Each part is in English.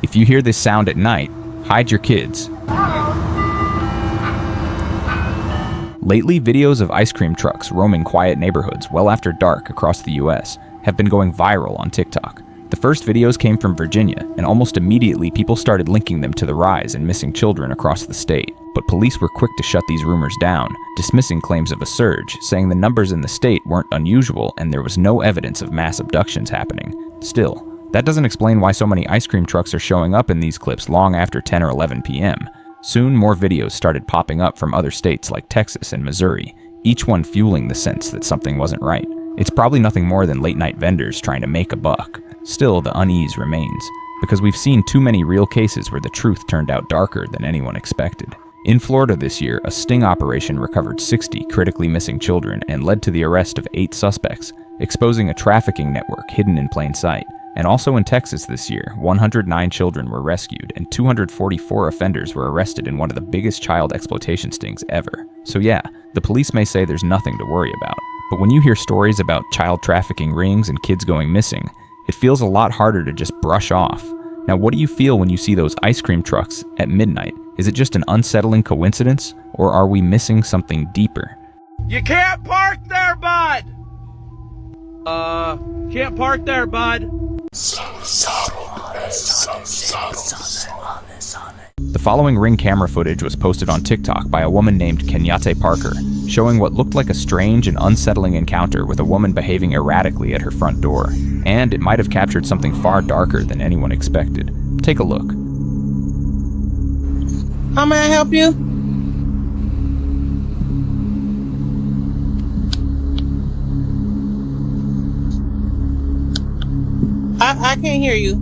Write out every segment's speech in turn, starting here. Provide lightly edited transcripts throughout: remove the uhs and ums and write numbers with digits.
If you hear this sound at night, hide your kids. Lately, videos of ice cream trucks roaming quiet neighborhoods well after dark across the US have been going viral on TikTok. The first videos came from Virginia, and almost immediately people started linking them to the rise in missing children across the state. But police were quick to shut these rumors down, dismissing claims of a surge, saying the numbers in the state weren't unusual and there was no evidence of mass abductions happening. Still, that doesn't explain why so many ice cream trucks are showing up in these clips long after 10 or 11 p.m. Soon, more videos started popping up from other states like Texas and Missouri, each one fueling the sense that something wasn't right. It's probably nothing more than late-night vendors trying to make a buck. Still, the unease remains, because we've seen too many real cases where the truth turned out darker than anyone expected. In Florida this year, a sting operation recovered 60 critically missing children and led to the arrest of 8 suspects, exposing a trafficking network hidden in plain sight. And also in Texas this year, 109 children were rescued and 244 offenders were arrested in one of the biggest child exploitation stings ever. So yeah, the police may say there's nothing to worry about, but when you hear stories about child trafficking rings and kids going missing, it feels a lot harder to just brush off. Now, what do you feel when you see those ice cream trucks at midnight? Is it just an unsettling coincidence, or are we missing something deeper? You can't park there, bud! Can't park there, bud. The following Ring camera footage was posted on TikTok by a woman named Kenyatte Parker, showing what looked like a strange and unsettling encounter with a woman behaving erratically at her front door. And it might have captured something far darker than anyone expected. Take a look. How may I help you? I can't hear you.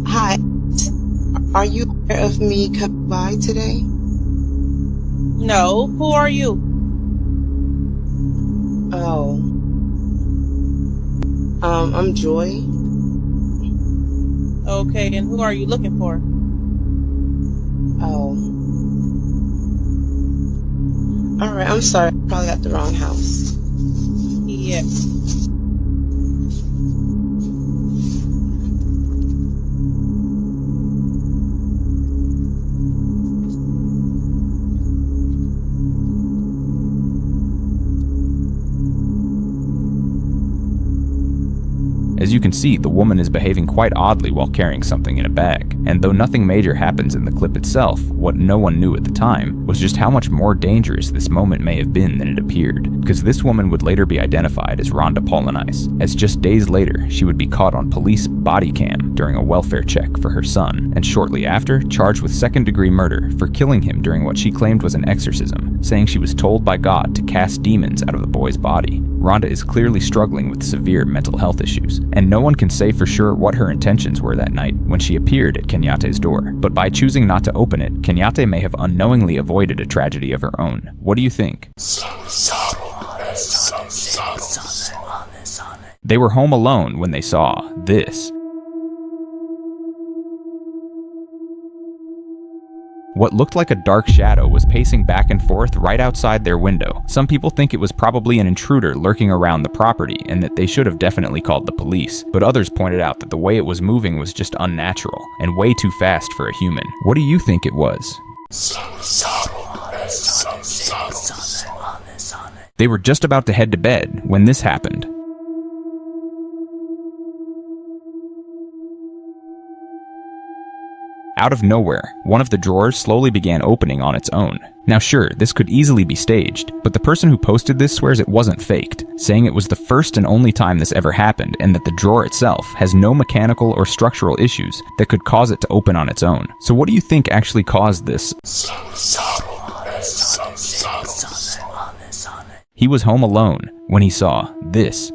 Hi. Are you aware of me coming by today? No. Who are you? Oh. I'm Joy. Okay, and who are you looking for? Oh. Alright, I'm sorry. I probably got the wrong house. Yeah. As you can see, the woman is behaving quite oddly while carrying something in a bag. And though nothing major happens in the clip itself, what no one knew at the time was just how much more dangerous this moment may have been than it appeared. Because this woman would later be identified as Rhonda Polonice, as just days later she would be caught on police body cam during a welfare check for her son, and shortly after charged with second-degree murder for killing him during what she claimed was an exorcism, saying she was told by God to cast demons out of the boy's body. Rhonda is clearly struggling with severe mental health issues, and no one can say for sure what her intentions were that night when she appeared at Kenyatte's door. But by choosing not to open it, Kenyatte may have unknowingly avoided a tragedy of her own. What do you think? They were home alone when they saw this. What looked like a dark shadow was pacing back and forth right outside their window. Some people think it was probably an intruder lurking around the property and that they should have definitely called the police, but others pointed out that the way it was moving was just unnatural and way too fast for a human. What do you think it was? They were just about to head to bed when this happened. Out of nowhere, one of the drawers slowly began opening on its own. Now sure, this could easily be staged, but the person who posted this swears it wasn't faked, saying it was the first and only time this ever happened and that the drawer itself has no mechanical or structural issues that could cause it to open on its own. So what do you think actually caused this? He was home alone when he saw this.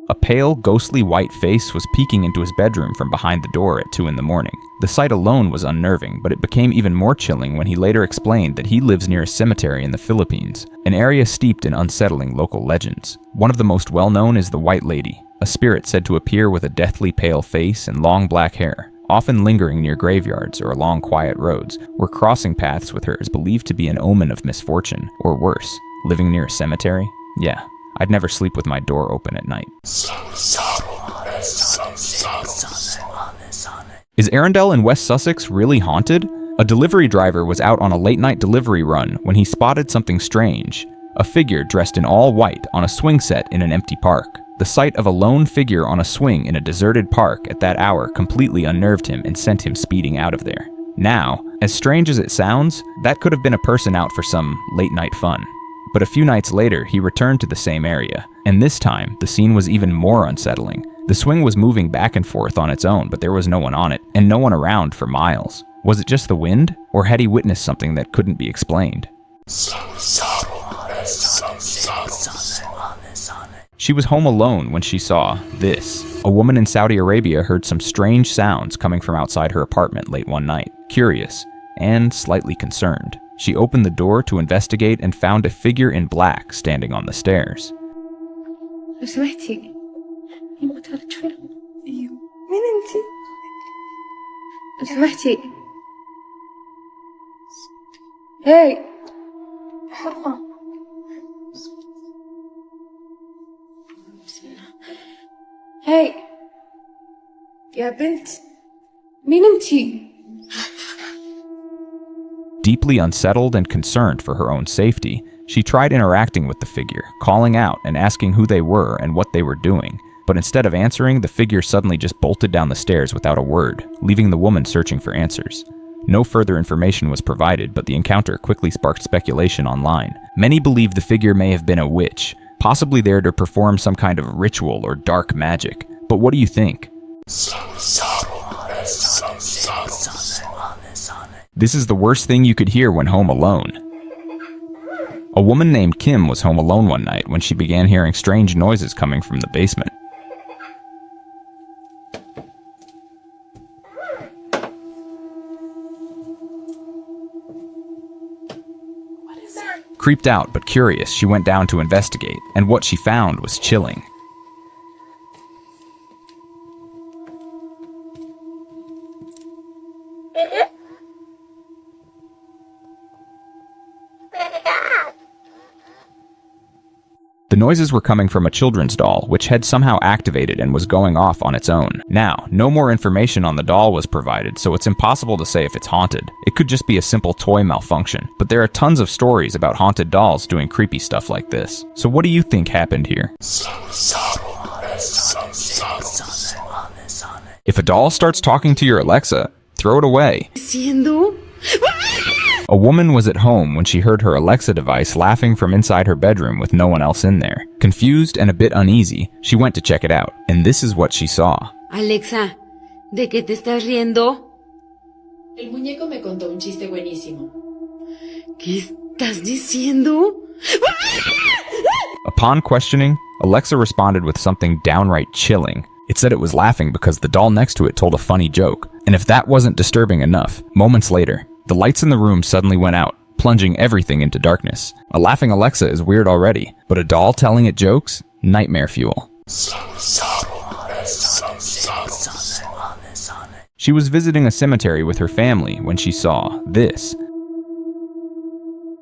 A pale, ghostly white face was peeking into his bedroom from behind the door at 2 in the morning. The sight alone was unnerving, but it became even more chilling when he later explained that he lives near a cemetery in the Philippines, an area steeped in unsettling local legends. One of the most well-known is the White Lady, a spirit said to appear with a deathly pale face and long black hair, often lingering near graveyards or along quiet roads, where crossing paths with her is believed to be an omen of misfortune, or worse, living near a cemetery? Yeah, I'd never sleep with my door open at night. Is Arundel in West Sussex really haunted? A delivery driver was out on a late-night delivery run when he spotted something strange. A figure dressed in all white on a swing set in an empty park. The sight of a lone figure on a swing in a deserted park at that hour completely unnerved him and sent him speeding out of there. Now, as strange as it sounds, that could have been a person out for some late-night fun. But a few nights later, he returned to the same area, and this time, the scene was even more unsettling. The swing was moving back and forth on its own, but there was no one on it, and no one around for miles. Was it just the wind, or had he witnessed something that couldn't be explained? She was home alone when she saw this. A woman in Saudi Arabia heard some strange sounds coming from outside her apartment late one night. Curious, and slightly concerned, she opened the door to investigate and found a figure in black standing on the stairs. Hey! هاي يا بنت مين انتي؟ Deeply unsettled and concerned for her own safety, she tried interacting with the figure, calling out and asking who they were and what they were doing. But instead of answering, the figure suddenly just bolted down the stairs without a word, leaving the woman searching for answers. No further information was provided, but the encounter quickly sparked speculation online. Many believe the figure may have been a witch, possibly there to perform some kind of ritual or dark magic. But what do you think? This is the worst thing you could hear when home alone. A woman named Kim was home alone one night when she began hearing strange noises coming from the basement. Creeped out but curious, she went down to investigate, and what she found was chilling. The noises were coming from a children's doll, which had somehow activated and was going off on its own. Now, no more information on the doll was provided, so it's impossible to say if it's haunted. It could just be a simple toy malfunction, but there are tons of stories about haunted dolls doing creepy stuff like this. So what do you think happened here? If a doll starts talking to your Alexa, throw it away. A woman was at home when she heard her Alexa device laughing from inside her bedroom with no one else in there. Confused and a bit uneasy, she went to check it out, and this is what she saw. Alexa, ¿de qué te estás riendo? El muñeco me contó un chiste buenísimo. ¿Qué estás diciendo? Upon questioning, Alexa responded with something downright chilling. It said it was laughing because the doll next to it told a funny joke. And if that wasn't disturbing enough, moments later, the lights in the room suddenly went out, plunging everything into darkness. A laughing Alexa is weird already, but a doll telling it jokes? Nightmare fuel. She was visiting a cemetery with her family when she saw this.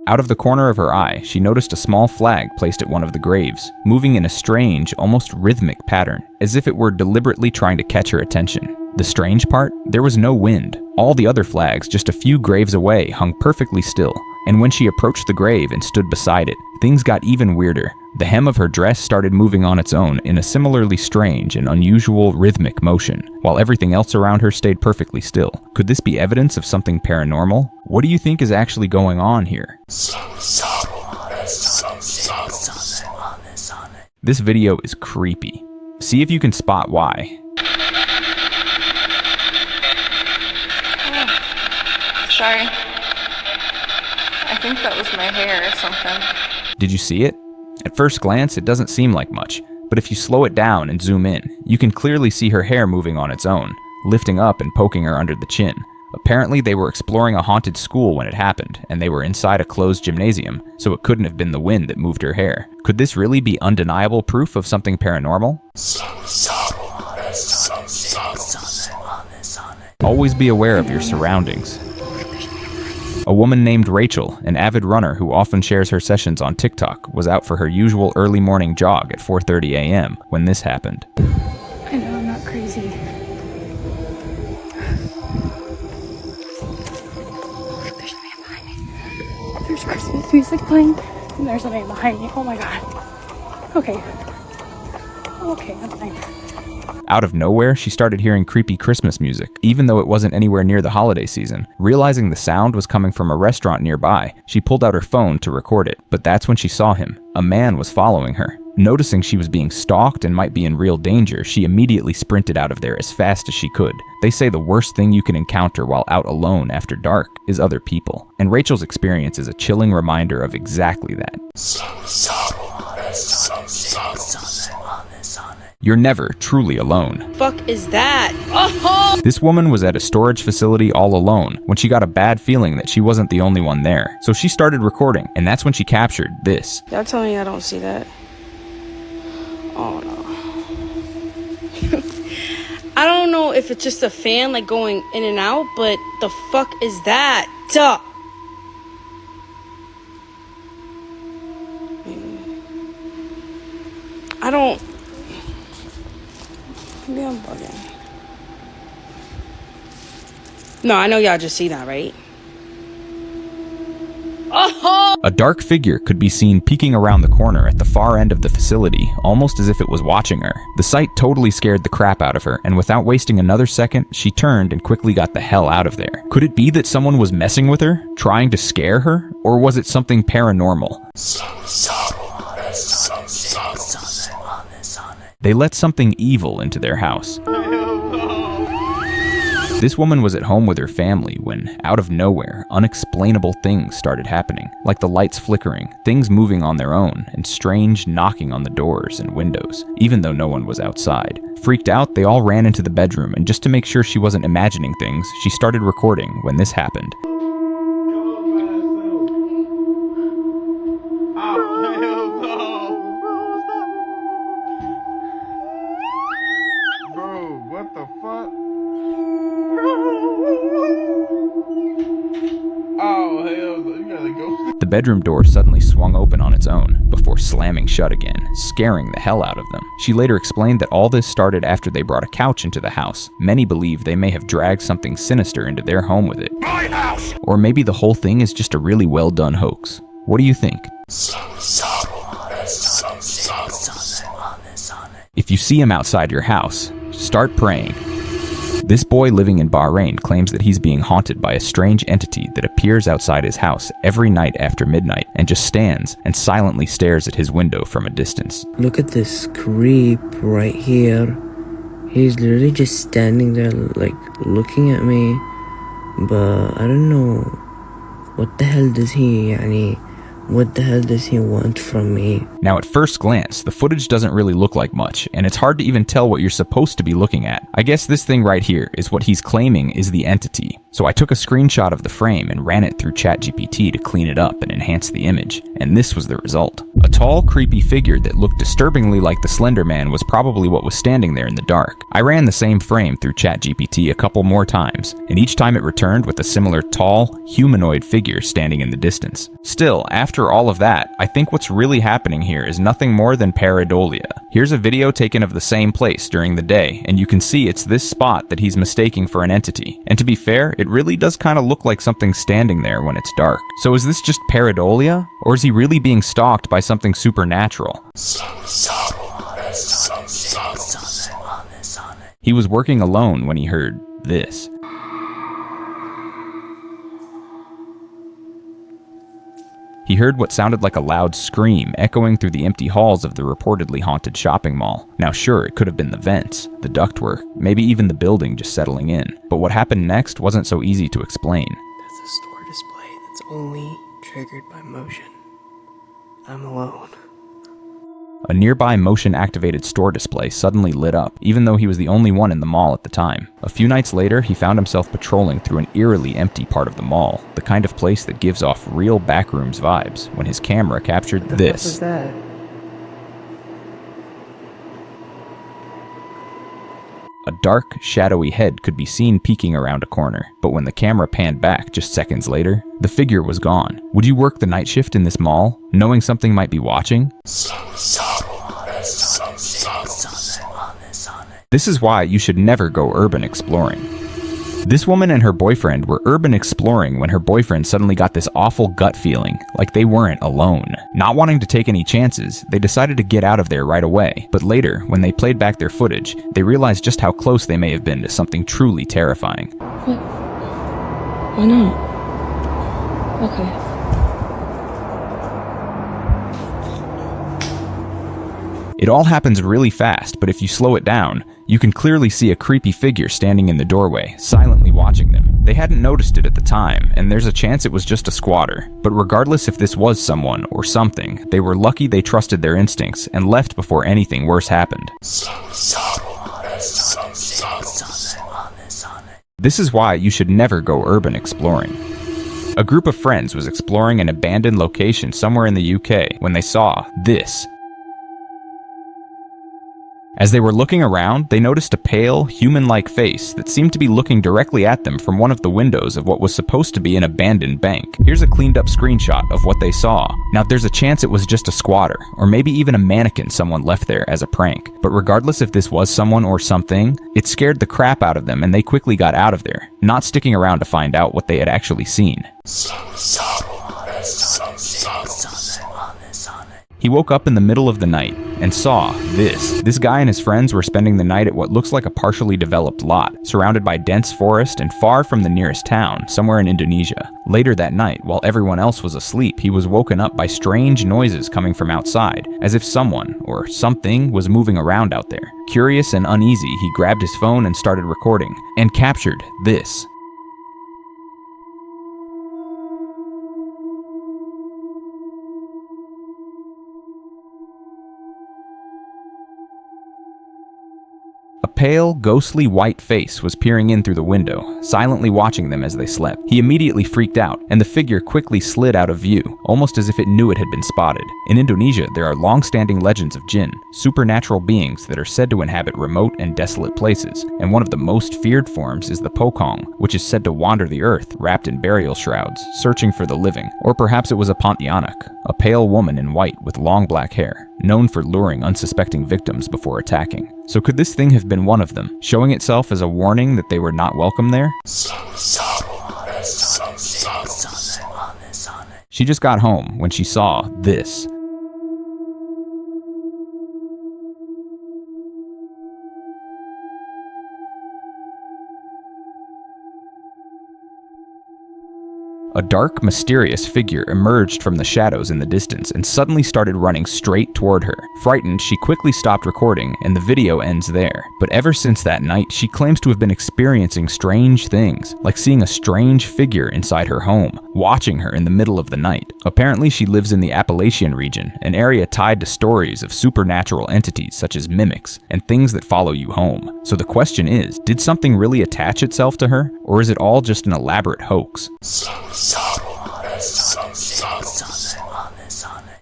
Out of the corner of her eye, she noticed a small flag placed at one of the graves, moving in a strange, almost rhythmic pattern, as if it were deliberately trying to catch her attention. The strange part? There was no wind. All the other flags, just a few graves away, hung perfectly still. And when she approached the grave and stood beside it, things got even weirder. The hem of her dress started moving on its own in a similarly strange and unusual rhythmic motion, while everything else around her stayed perfectly still. Could this be evidence of something paranormal? What do you think is actually going on here? This video is creepy. See if you can spot why. Sorry. I think that was my hair or something. Did you see it? At first glance, it doesn't seem like much, but if you slow it down and zoom in, you can clearly see her hair moving on its own, lifting up and poking her under the chin. Apparently, they were exploring a haunted school when it happened, and they were inside a closed gymnasium, so it couldn't have been the wind that moved her hair. Could this really be undeniable proof of something paranormal? Always be aware of your surroundings. A woman named Rachel, an avid runner who often shares her sessions on TikTok, was out for her usual early morning jog at 4:30 a.m. when this happened. I know I'm not crazy. There's a man behind me. There's Christmas music playing, and there's a man behind me. Oh my god. Okay. Okay, I'm fine. Out of nowhere, she started hearing creepy Christmas music, even though it wasn't anywhere near the holiday season. Realizing the sound was coming from a restaurant nearby, she pulled out her phone to record it. But that's when she saw him. A man was following her. Noticing she was being stalked and might be in real danger, she immediately sprinted out of there as fast as she could. They say the worst thing you can encounter while out alone after dark is other people. And Rachel's experience is a chilling reminder of exactly that. You're never truly alone. Fuck is that? Oh! This woman was at a storage facility all alone when she got a bad feeling that she wasn't the only one there. So she started recording, and that's when she captured this. Y'all tell me I don't see that. Oh no. I don't know if it's just a fan like going in and out, but the fuck is that? Duh. I don't. Maybe I'm bugging. No, I know y'all just see that, right? Oh! A dark figure could be seen peeking around the corner at the far end of the facility, almost as if it was watching her. The sight totally scared the crap out of her, and without wasting another second, she turned and quickly got the hell out of there. Could it be that someone was messing with her, trying to scare her, or was it something paranormal? They let something evil into their house. This woman was at home with her family when, out of nowhere, unexplainable things started happening, like the lights flickering, things moving on their own, and strange knocking on the doors and windows, even though no one was outside. Freaked out, they all ran into the bedroom, and just to make sure she wasn't imagining things, she started recording when this happened. What the fuck? Oh, hell no. You gotta go. The bedroom door suddenly swung open on its own, before slamming shut again, scaring the hell out of them. She later explained that all this started after they brought a couch into the house. Many believe they may have dragged something sinister into their home with it. My house! Or maybe the whole thing is just a really well done hoax. What do you think? If you see him outside your house, start praying. This boy living in Bahrain claims that he's being haunted by a strange entity that appears outside his house every night after midnight and just stands and silently stares at his window from a distance. Look at this creep right here. He's literally just standing there like looking at me, but I don't know what the hell does he want from me? Now at first glance, the footage doesn't really look like much, and it's hard to even tell what you're supposed to be looking at. I guess this thing right here is what he's claiming is the entity. So I took a screenshot of the frame and ran it through ChatGPT to clean it up and enhance the image, and this was the result. A tall, creepy figure that looked disturbingly like the Slender Man was probably what was standing there in the dark. I ran the same frame through ChatGPT a couple more times, and each time it returned with a similar tall, humanoid figure standing in the distance. Still, after all of that, I think what's really happening here is nothing more than pareidolia. Here's a video taken of the same place during the day, and you can see it's this spot that he's mistaking for an entity. And to be fair, it really does kind of look like something standing there when it's dark. So is this just pareidolia? Or is he really being stalked by something supernatural? He was working alone when he heard this. He heard what sounded like a loud scream echoing through the empty halls of the reportedly haunted shopping mall. Now sure, it could have been the vents, the ductwork, maybe even the building just settling in. But what happened next wasn't so easy to explain. That's a store display that's only triggered by motion. I'm alone. A nearby motion-activated store display suddenly lit up, even though he was the only one in the mall at the time. A few nights later, he found himself patrolling through an eerily empty part of the mall, the kind of place that gives off real backrooms vibes, when his camera captured this. What was that? A dark, shadowy head could be seen peeking around a corner, but when the camera panned back just seconds later, the figure was gone. Would you work the night shift in this mall, knowing something might be watching? This is why you should never go urban exploring. This woman and her boyfriend were urban exploring when her boyfriend suddenly got this awful gut feeling, like they weren't alone. Not wanting to take any chances, they decided to get out of there right away. But later, when they played back their footage, they realized just how close they may have been to something truly terrifying. What? Why not? Okay. It all happens really fast, but if you slow it down, you can clearly see a creepy figure standing in the doorway, silently watching them. They hadn't noticed it at the time, and there's a chance it was just a squatter. But regardless if this was someone or something, they were lucky they trusted their instincts and left before anything worse happened. This is why you should never go urban exploring. A group of friends was exploring an abandoned location somewhere in the UK when they saw this. As they were looking around, they noticed a pale, human-like face that seemed to be looking directly at them from one of the windows of what was supposed to be an abandoned bank. Here's a cleaned-up screenshot of what they saw. Now, there's a chance it was just a squatter, or maybe even a mannequin someone left there as a prank. But regardless if this was someone or something, it scared the crap out of them and they quickly got out of there, not sticking around to find out what they had actually seen. He woke up in the middle of the night and saw this. This guy and his friends were spending the night at what looks like a partially developed lot, surrounded by dense forest and far from the nearest town, somewhere in Indonesia. Later that night, while everyone else was asleep, he was woken up by strange noises coming from outside, as if someone or something was moving around out there. Curious and uneasy, he grabbed his phone and started recording, and captured this. A pale, ghostly white face was peering in through the window, silently watching them as they slept. He immediately freaked out, and the figure quickly slid out of view, almost as if it knew it had been spotted. In Indonesia, there are long-standing legends of jinn, supernatural beings that are said to inhabit remote and desolate places, and one of the most feared forms is the pocong, which is said to wander the earth, wrapped in burial shrouds, searching for the living. Or perhaps it was a pontianak, a pale woman in white with long black hair, known for luring unsuspecting victims before attacking. So could this thing have been one of them, showing itself as a warning that they were not welcome there? She just got home when she saw this. A dark, mysterious figure emerged from the shadows in the distance and suddenly started running straight toward her. Frightened, she quickly stopped recording, and the video ends there. But ever since that night, she claims to have been experiencing strange things, like seeing a strange figure inside her home, watching her in the middle of the night. Apparently, she lives in the Appalachian region, an area tied to stories of supernatural entities such as mimics and things that follow you home. So the question is, did something really attach itself to her, or is it all just an elaborate hoax?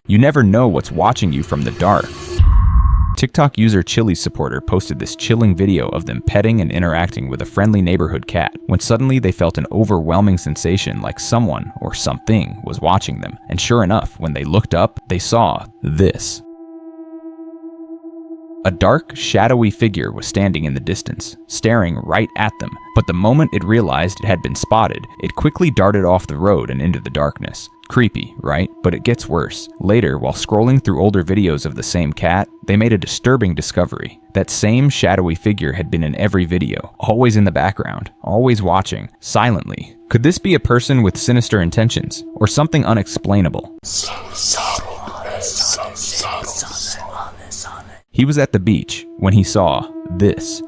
You never know what's watching you from the dark. TikTok user Chili's supporter posted this chilling video of them petting and interacting with a friendly neighborhood cat when suddenly they felt an overwhelming sensation like someone or something was watching them. And sure enough, when they looked up, they saw this. A dark, shadowy figure was standing in the distance, staring right at them, but the moment it realized it had been spotted, it quickly darted off the road and into the darkness. Creepy, right? But it gets worse. Later, while scrolling through older videos of the same cat, they made a disturbing discovery. That same shadowy figure had been in every video, always in the background, always watching, silently. Could this be a person with sinister intentions, or something unexplainable? He was at the beach when he saw this.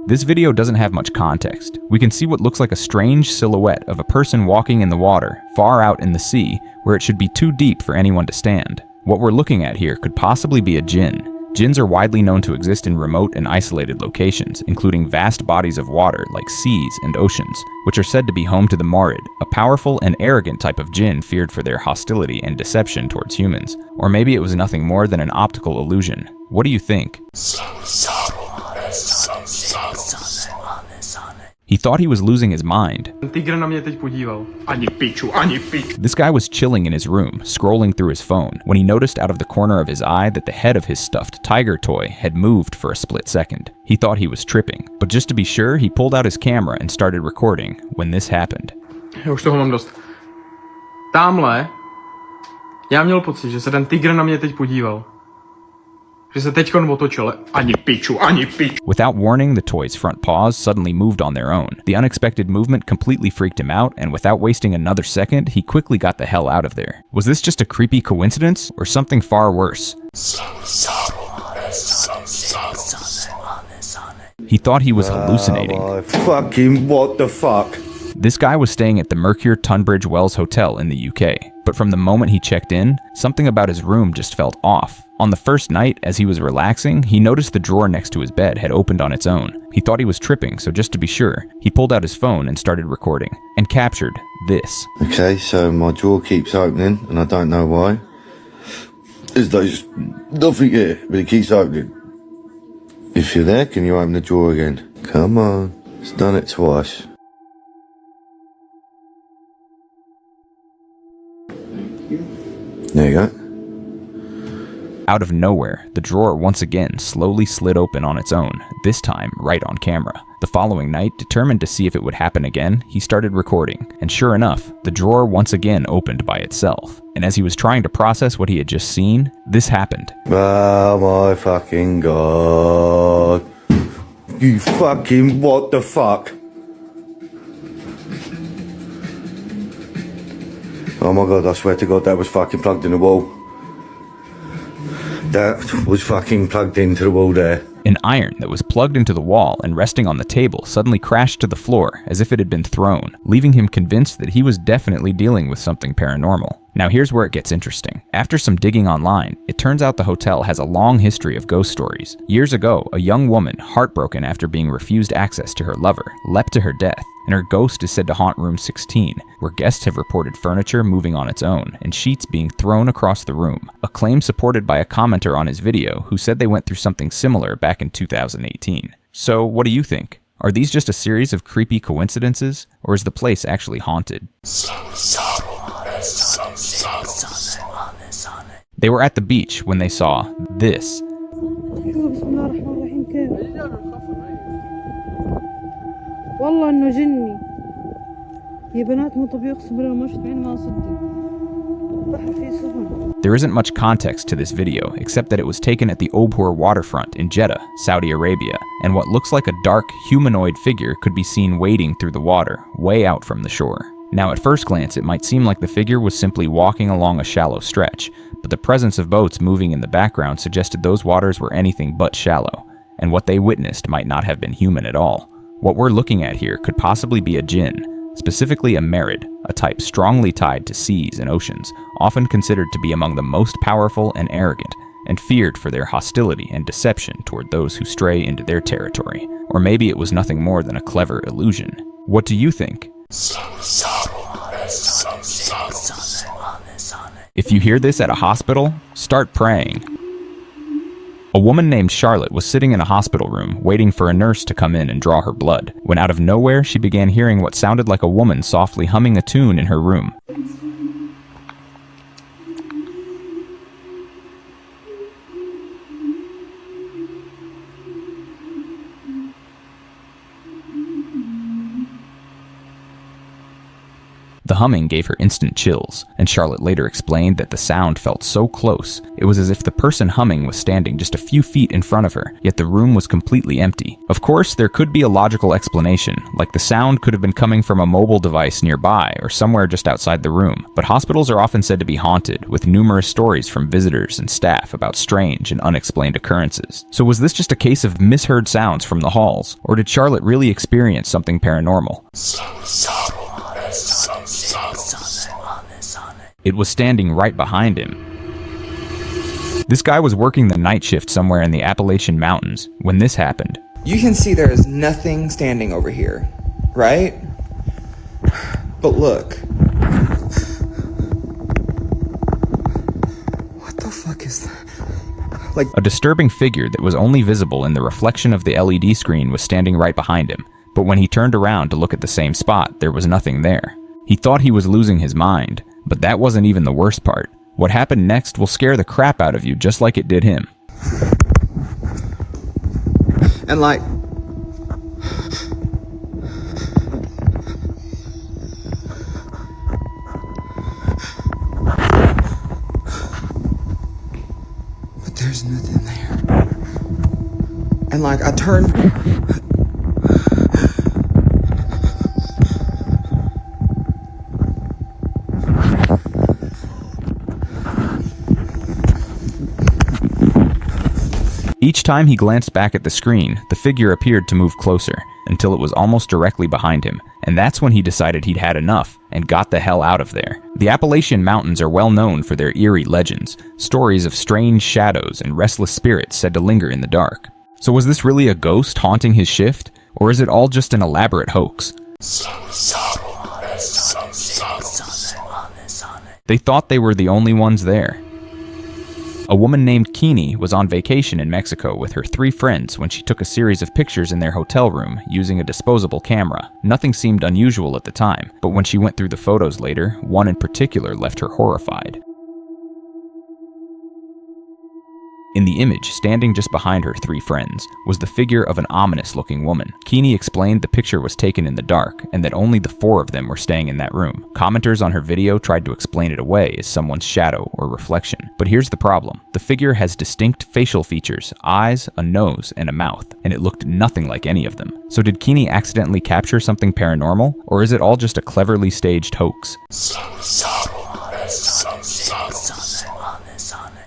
This video doesn't have much context. We can see what looks like a strange silhouette of a person walking in the water, far out in the sea, where it should be too deep for anyone to stand. What we're looking at here could possibly be a jinn. Jinns are widely known to exist in remote and isolated locations, including vast bodies of water like seas and oceans, which are said to be home to the Marid, a powerful and arrogant type of jinn feared for their hostility and deception towards humans. Or maybe it was nothing more than an optical illusion. What do you think? He thought he was losing his mind. This guy was chilling in his room, scrolling through his phone, when he noticed out of the corner of his eye that the head of his stuffed tiger toy had moved for a split second. He thought he was tripping, but just to be sure, he pulled out his camera and started recording when this happened. Už toho mám dost. Támhle, já měl pocit, že se ten tygr na mě teď podíval. Že se teďkon otočil. Ani piču, ani piču. Without warning, the toy's front paws suddenly moved on their own. The unexpected movement completely freaked him out, and without wasting another second, he quickly got the hell out of there. Was this just a creepy coincidence, or something far worse? He thought he was hallucinating. Fucking what the fuck? This guy was staying at the Mercure Tunbridge Wells Hotel in the UK, but from the moment he checked in, something about his room just felt off. On the first night, as he was relaxing, he noticed the drawer next to his bed had opened on its own. He thought he was tripping, so just to be sure, he pulled out his phone and started recording, and captured this. Okay, so my drawer keeps opening, and I don't know why. There's nothing here, but it keeps opening. If you're there, can you open the drawer again? Come on, it's done it twice. There you go. Out of nowhere, the drawer once again slowly slid open on its own, this time right on camera. The following night, determined to see if it would happen again, he started recording, and sure enough, the drawer once again opened by itself. And as he was trying to process what he had just seen, this happened. Oh my fucking god. You fucking what the fuck? Oh my god, I swear to god that was fucking plugged in the wall. That was fucking plugged into the wall there. An iron that was plugged into the wall and resting on the table suddenly crashed to the floor as if it had been thrown, leaving him convinced that he was definitely dealing with something paranormal. Now here's where it gets interesting. After some digging online, it turns out the hotel has a long history of ghost stories. Years ago, a young woman, heartbroken after being refused access to her lover, leapt to her death, and her ghost is said to haunt room 16, where guests have reported furniture moving on its own and sheets being thrown across the room, a claim supported by a commenter on his video who said they went through something similar back in 2018. So what do you think? Are these just a series of creepy coincidences, or is the place actually haunted? They were at the beach when they saw this. والله انه جني يا بنات مو طبيعي اقسم بالله ما شفت بعيني ما اصدق البحر فيه سفن. There isn't much context to this video except that it was taken at the Obhur waterfront in Jeddah, Saudi Arabia, and what looks like a dark humanoid figure could be seen wading through the water, way out from the shore. Now at first glance it might seem like the figure was simply walking along a shallow stretch, but the presence of boats moving in the background suggested those waters were anything but shallow, and what they witnessed might not have been human at all. What we're looking at here could possibly be a jinn, specifically a marid, a type strongly tied to seas and oceans, often considered to be among the most powerful and arrogant, and feared for their hostility and deception toward those who stray into their territory. Or maybe it was nothing more than a clever illusion. What do you think? If you hear this at a hospital, start praying. A woman named Charlotte was sitting in a hospital room waiting for a nurse to come in and draw her blood, when out of nowhere she began hearing what sounded like a woman softly humming a tune in her room. The humming gave her instant chills, and Charlotte later explained that the sound felt so close, it was as if the person humming was standing just a few feet in front of her, yet the room was completely empty. Of course, there could be a logical explanation, like the sound could have been coming from a mobile device nearby or somewhere just outside the room, but hospitals are often said to be haunted, with numerous stories from visitors and staff about strange and unexplained occurrences. So was this just a case of misheard sounds from the halls, or did Charlotte really experience something paranormal? It was standing right behind him. This guy was working the night shift somewhere in the Appalachian Mountains when this happened. You can see there is nothing standing over here, right? But look. What the fuck is that? Like, a disturbing figure that was only visible in the reflection of the LED screen was standing right behind him, but when he turned around to look at the same spot, there was nothing there. He thought he was losing his mind, but that wasn't even the worst part. What happened next will scare the crap out of you just like it did him. and like, but there's nothing there. And like, I turned. Each time he glanced back at the screen, the figure appeared to move closer, until it was almost directly behind him, and that's when he decided he'd had enough, and got the hell out of there. The Appalachian Mountains are well known for their eerie legends, stories of strange shadows and restless spirits said to linger in the dark. So was this really a ghost haunting his shift, or is it all just an elaborate hoax? They thought they were the only ones there. A woman named Keeney was on vacation in Mexico with her 3 friends when she took a series of pictures in their hotel room using a disposable camera. Nothing seemed unusual at the time, but when she went through the photos later, one in particular left her horrified. In the image, standing just behind her 3 friends, was the figure of an ominous-looking woman. Keeney explained the picture was taken in the dark, and that only the 4 of them were staying in that room. Commenters on her video tried to explain it away as someone's shadow or reflection. But here's the problem. The figure has distinct facial features, eyes, a nose, and a mouth, and it looked nothing like any of them. So did Keeney accidentally capture something paranormal, or is it all just a cleverly staged hoax?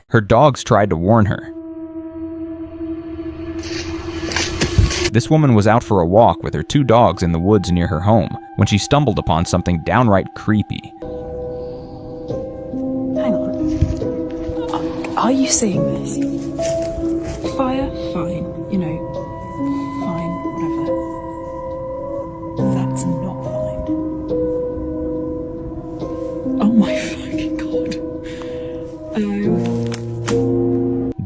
Her dogs tried to warn her. This woman was out for a walk with her 2 dogs in the woods near her home when she stumbled upon something downright creepy. Hang on. Are you seeing this? Fire? Fine. You know, fine, whatever. That's not fine. Oh my fucking god.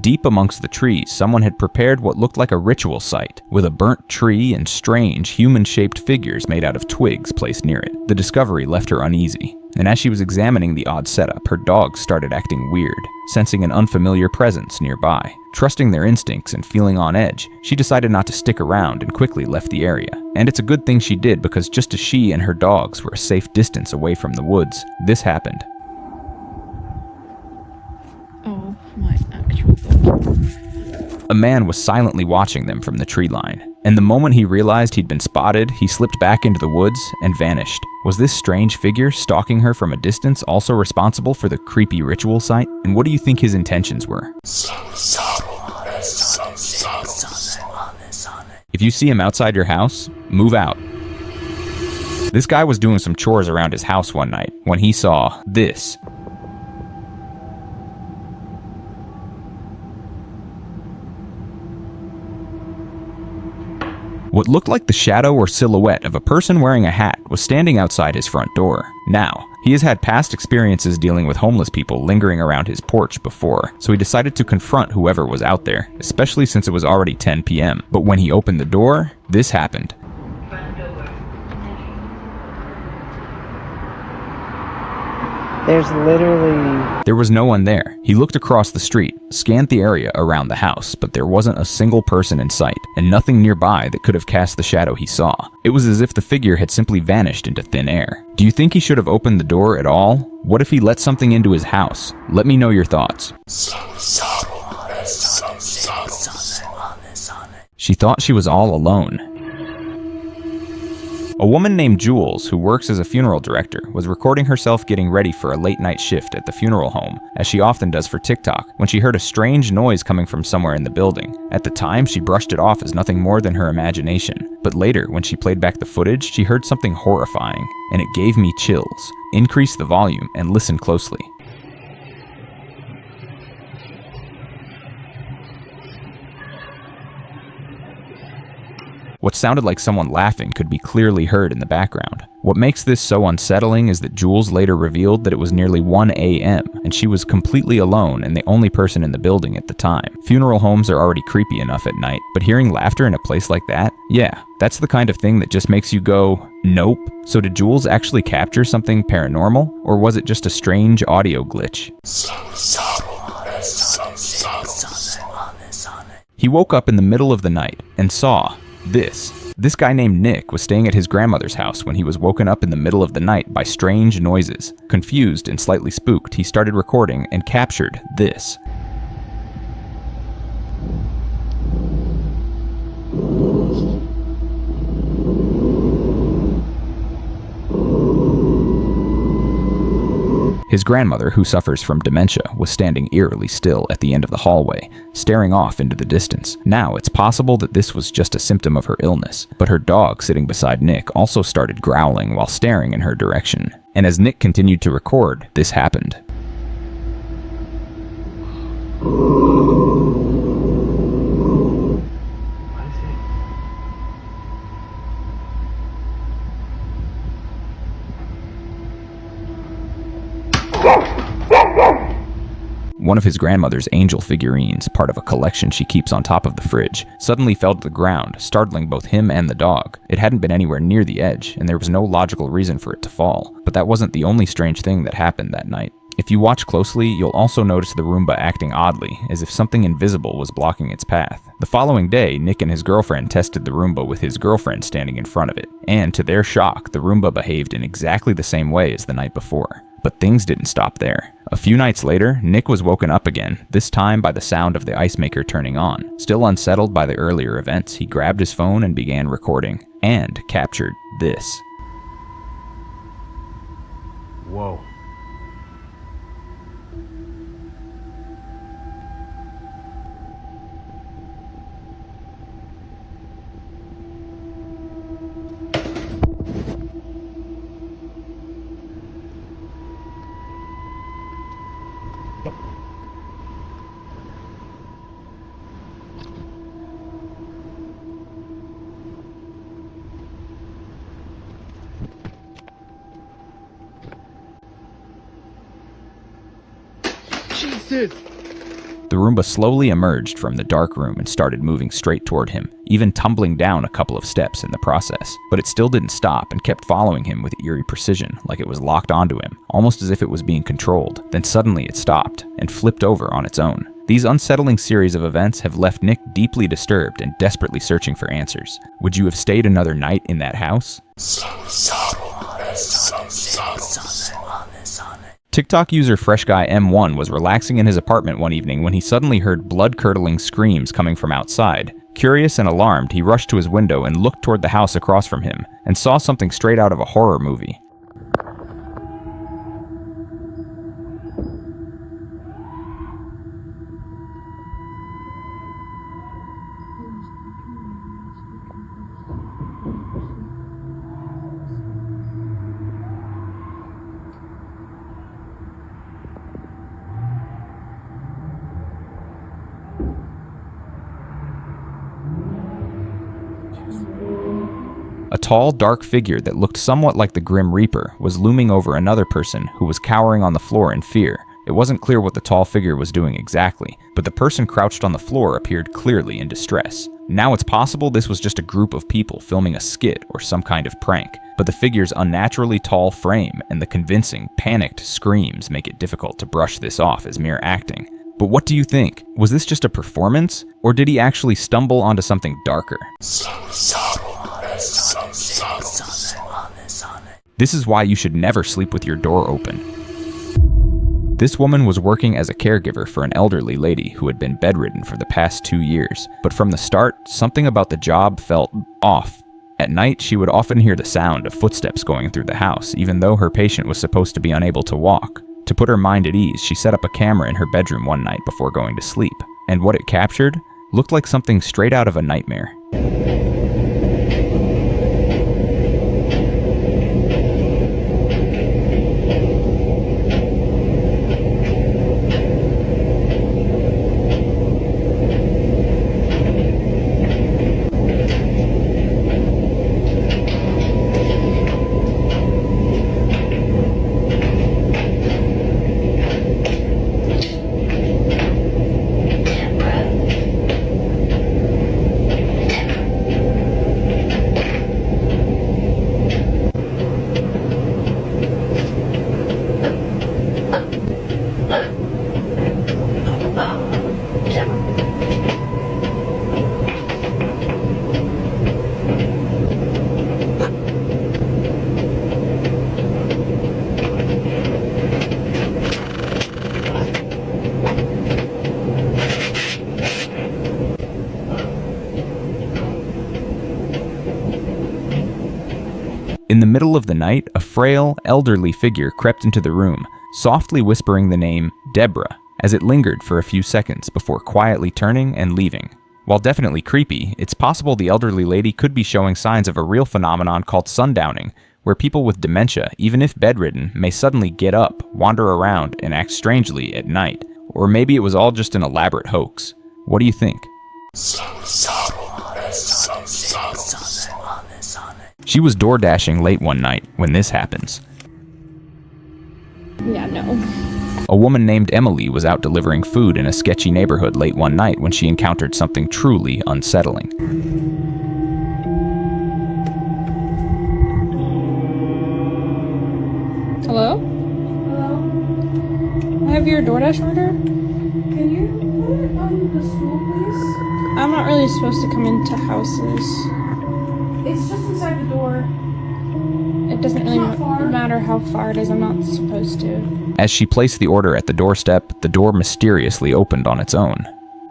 Deep amongst the trees, someone had prepared what looked like a ritual site, with a burnt tree and strange, human-shaped figures made out of twigs placed near it. The discovery left her uneasy, and as she was examining the odd setup, her dogs started acting weird, sensing an unfamiliar presence nearby. Trusting their instincts and feeling on edge, she decided not to stick around and quickly left the area. And it's a good thing she did, because just as she and her dogs were a safe distance away from the woods, this happened. Oh my actual god. A man was silently watching them from the tree line, and the moment he realized he'd been spotted, he slipped back into the woods and vanished. Was this strange figure stalking her from a distance also responsible for the creepy ritual site? And what do you think his intentions were? If you see him outside your house, move out. This guy was doing some chores around his house one night when he saw this. What looked like the shadow or silhouette of a person wearing a hat was standing outside his front door. Now, he has had past experiences dealing with homeless people lingering around his porch before, so he decided to confront whoever was out there, especially since it was already 10 p.m. But when he opened the door, this happened. There was no one there. He looked across the street, scanned the area around the house, but there wasn't a single person in sight, and nothing nearby that could have cast the shadow he saw. It was as if the figure had simply vanished into thin air. Do you think he should have opened the door at all? What if he let something into his house? Let me know your thoughts. She thought she was all alone. A woman named Jules, who works as a funeral director, was recording herself getting ready for a late-night shift at the funeral home, as she often does for TikTok, when she heard a strange noise coming from somewhere in the building. At the time, she brushed it off as nothing more than her imagination. But later, when she played back the footage, she heard something horrifying, and it gave me chills. Increase the volume and listen closely. What sounded like someone laughing could be clearly heard in the background. What makes this so unsettling is that Jules later revealed that it was nearly 1 a.m. and she was completely alone and the only person in the building at the time. Funeral homes are already creepy enough at night, but hearing laughter in a place like that? Yeah, that's the kind of thing that just makes you go, nope. So did Jules actually capture something paranormal, or was it just a strange audio glitch? He woke up in the middle of the night and saw this. This guy named Nick was staying at his grandmother's house when he was woken up in the middle of the night by strange noises. Confused and slightly spooked, he started recording and captured this. His grandmother, who suffers from dementia, was standing eerily still at the end of the hallway, staring off into the distance. Now, it's possible that this was just a symptom of her illness, but her dog sitting beside Nick also started growling while staring in her direction. And as Nick continued to record, this happened. One of his grandmother's angel figurines, part of a collection she keeps on top of the fridge, suddenly fell to the ground, startling both him and the dog. It hadn't been anywhere near the edge, and there was no logical reason for it to fall. But that wasn't the only strange thing that happened that night. If you watch closely, you'll also notice the Roomba acting oddly, as if something invisible was blocking its path. The following day, Nick and his girlfriend tested the Roomba with his girlfriend standing in front of it, and to their shock, the Roomba behaved in exactly the same way as the night before. But things didn't stop there. A few nights later, Nick was woken up again, this time by the sound of the ice maker turning on. Still unsettled by the earlier events, he grabbed his phone and began recording, and captured this. Whoa. Jesus! The Roomba slowly emerged from the dark room and started moving straight toward him, even tumbling down a couple of steps in the process. But it still didn't stop and kept following him with eerie precision, like it was locked onto him, almost as if it was being controlled. Then suddenly it stopped and flipped over on its own. These unsettling series of events have left Nick deeply disturbed and desperately searching for answers. Would you have stayed another night in that house? TikTok user FreshGuyM1 was relaxing in his apartment one evening when he suddenly heard blood-curdling screams coming from outside. Curious and alarmed, he rushed to his window and looked toward the house across from him, and saw something straight out of a horror movie. A tall, dark figure that looked somewhat like the Grim Reaper was looming over another person who was cowering on the floor in fear. It wasn't clear what the tall figure was doing exactly, but the person crouched on the floor appeared clearly in distress. Now it's possible this was just a group of people filming a skit or some kind of prank, but the figure's unnaturally tall frame and the convincing, panicked screams make it difficult to brush this off as mere acting. But what do you think? Was this just a performance, or did he actually stumble onto something darker? This is why you should never sleep with your door open. This woman was working as a caregiver for an elderly lady who had been bedridden for the past 2 years, but from the start, something about the job felt off. At night, she would often hear the sound of footsteps going through the house, even though her patient was supposed to be unable to walk. To put her mind at ease, she set up a camera in her bedroom one night before going to sleep, and what it captured looked like something straight out of a nightmare. the middle of the night, a frail, elderly figure crept into the room, softly whispering the name Deborah, as it lingered for a few seconds before quietly turning and leaving. While definitely creepy, it's possible the elderly lady could be showing signs of a real phenomenon called sundowning, where people with dementia, even if bedridden, may suddenly get up, wander around, and act strangely at night. Or maybe it was all just an elaborate hoax. What do you think? She was door dashing late one night when this happens. Yeah, no. A woman named Emily was out delivering food in a sketchy neighborhood late one night when she encountered something truly unsettling. Hello? Hello? I have your DoorDash order. Can you put it on the stool, please? I'm not really supposed to come into houses. It's just inside the door. It doesn't really matter how far it is. I'm not supposed to. As she placed the order at the doorstep, the door mysteriously opened on its own.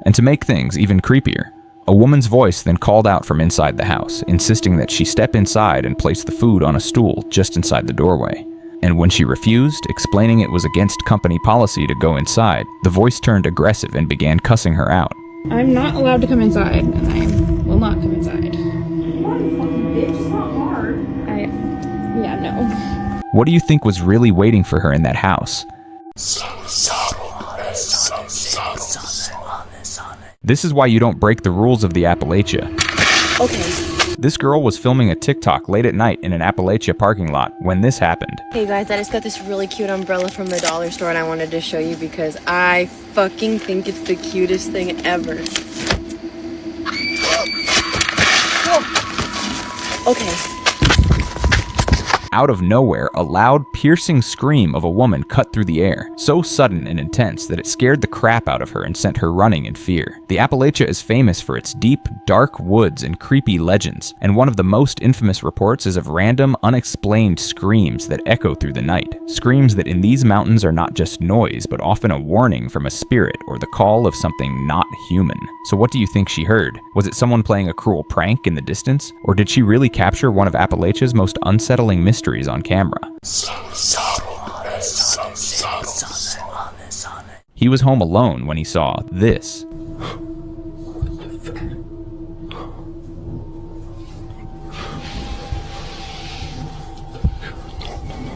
And to make things even creepier, a woman's voice then called out from inside the house, insisting that she step inside and place the food on a stool just inside the doorway. And when she refused, explaining it was against company policy to go inside, the voice turned aggressive and began cussing her out. I'm not allowed to come inside, and I will not come inside. Come on, you fucking bitch. It's not hard. Yeah, no. What do you think was really waiting for her in that house? This is why you don't break the rules of the Appalachia. Okay. This girl was filming a TikTok late at night in an Appalachia parking lot when this happened. Hey guys, I just got this really cute umbrella from the dollar store and I wanted to show you because I fucking think it's the cutest thing ever. Okay. Out of nowhere, a loud, piercing scream of a woman cut through the air, so sudden and intense that it scared the crap out of her and sent her running in fear. The Appalachia is famous for its deep, dark woods and creepy legends, and one of the most infamous reports is of random, unexplained screams that echo through the night. Screams that in these mountains are not just noise, but often a warning from a spirit or the call of something not human. So what do you think she heard? Was it someone playing a cruel prank in the distance? Or did she really capture one of Appalachia's most unsettling mysteries on camera? He was home alone when he saw this.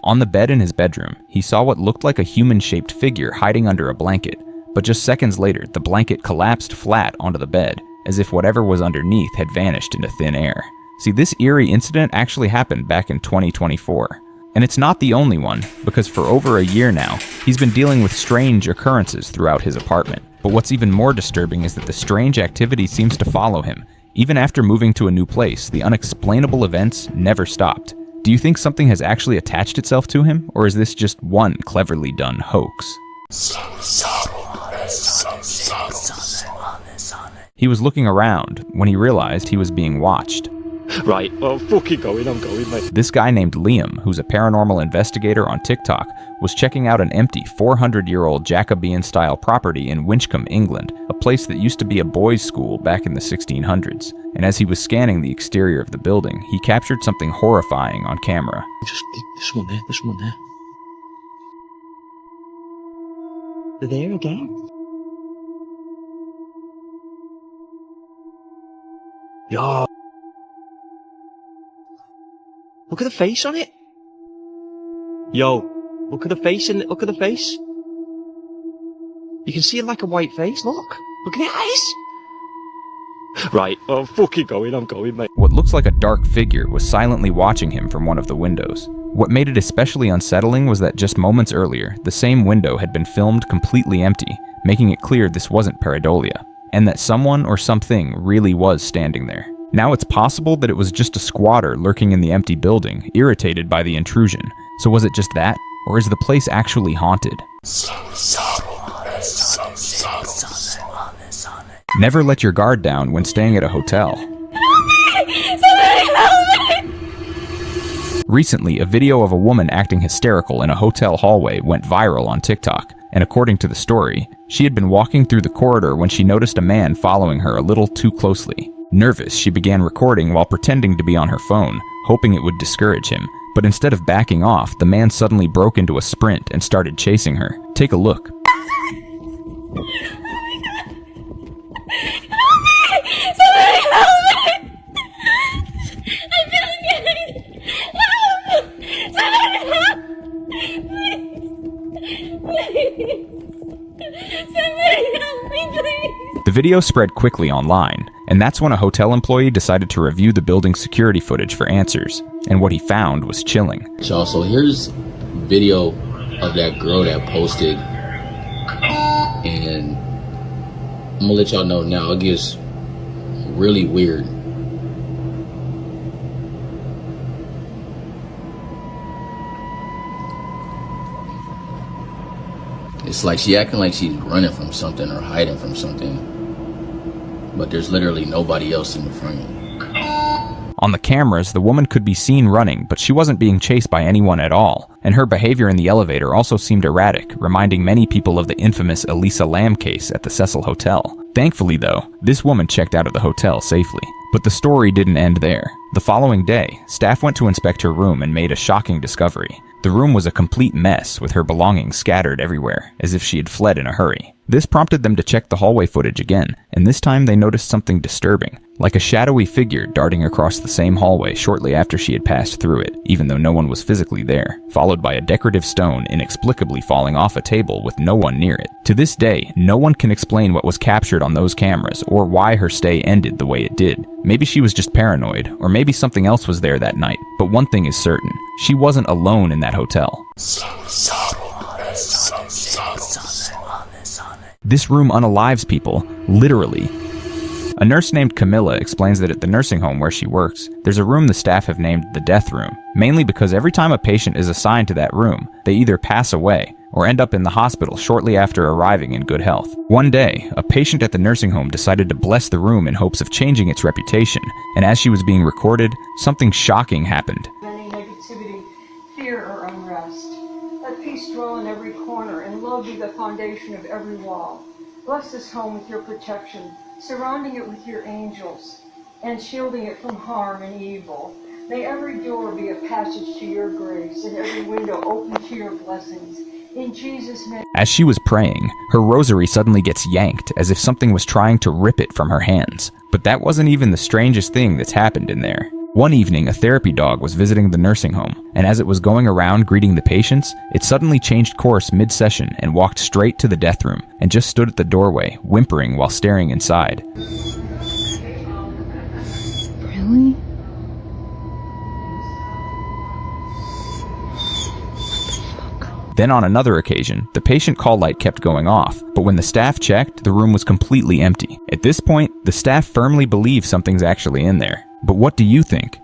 On the bed in his bedroom, he saw what looked like a human-shaped figure hiding under a blanket, but just seconds later, the blanket collapsed flat onto the bed, as if whatever was underneath had vanished into thin air. See, this eerie incident actually happened back in 2024. And it's not the only one, because for over a year now, he's been dealing with strange occurrences throughout his apartment. But what's even more disturbing is that the strange activity seems to follow him. Even after moving to a new place, the unexplainable events never stopped. Do you think something has actually attached itself to him, or is this just one cleverly done hoax? He was looking around when he realized he was being watched. Right, well, fucking going, I'm going, mate. This guy named Liam, who's a paranormal investigator on TikTok, was checking out an empty 400-year-old Jacobean-style property in Winchcombe, England, a place that used to be a boys' school back in the 1600s. And as he was scanning the exterior of the building, he captured something horrifying on camera. Just this one there. They're there again. Yo. Look at the face on it. Yo, look at the face and look at the face. You can see it like a white face, look. Look at the eyes. Right, well, fucking going, I'm going, mate. What looks like a dark figure was silently watching him from one of the windows. What made it especially unsettling was that just moments earlier, the same window had been filmed completely empty, making it clear this wasn't pareidolia, and that someone or something really was standing there. Now it's possible that it was just a squatter lurking in the empty building, irritated by the intrusion. So was it just that? Or is the place actually haunted? Never let your guard down when staying at a hotel. Recently, a video of a woman acting hysterical in a hotel hallway went viral on TikTok. And according to the story, she had been walking through the corridor when she noticed a man following her a little too closely. Nervous, she began recording while pretending to be on her phone, hoping it would discourage him. But instead of backing off, the man suddenly broke into a sprint and started chasing her. Take a look. The video spread quickly online, and that's when a hotel employee decided to review the building's security footage for answers, and what he found was chilling. Y'all, so here's video of that girl that posted, and I'm gonna let y'all know now, it gets really weird. It's like she acting like she's running from something or hiding from something, but there's literally nobody else in the frame. On the cameras, the woman could be seen running, but she wasn't being chased by anyone at all, and her behavior in the elevator also seemed erratic, reminding many people of the infamous Elisa Lam case at the Cecil Hotel. Thankfully though, this woman checked out of the hotel safely. But the story didn't end there. The following day, staff went to inspect her room and made a shocking discovery. The room was a complete mess, with her belongings scattered everywhere, as if she had fled in a hurry. This prompted them to check the hallway footage again, and this time they noticed something disturbing, like a shadowy figure darting across the same hallway shortly after she had passed through it, even though no one was physically there, followed by a decorative stone inexplicably falling off a table with no one near it. To this day, no one can explain what was captured on those cameras or why her stay ended the way it did. Maybe she was just paranoid, or maybe something else was there that night, but one thing is certain, she wasn't alone in that hotel. This room unalives people, literally. A nurse named Camilla explains that at the nursing home where she works, there's a room the staff have named the death room, mainly because every time a patient is assigned to that room, they either pass away or end up in the hospital shortly after arriving in good health. One day, a patient at the nursing home decided to bless the room in hopes of changing its reputation, and as she was being recorded, something shocking happened. Any negativity, fear, or unrest. Let peace dwell in every corner, and love be the foundation of every wall. Bless this home with your protection, surrounding it with your angels, and shielding it from harm and evil. May every door be a passage to your grace, and every window open to your blessings. In Jesus' name. As she was praying, her rosary suddenly gets yanked as if something was trying to rip it from her hands. But that wasn't even the strangest thing that's happened in there. One evening, a therapy dog was visiting the nursing home, and as it was going around greeting the patients, it suddenly changed course mid-session and walked straight to the death room, and just stood at the doorway, whimpering while staring inside. Really? Then on another occasion, the patient call light kept going off, but when the staff checked, the room was completely empty. At this point, the staff firmly believe something's actually in there. But what do you think?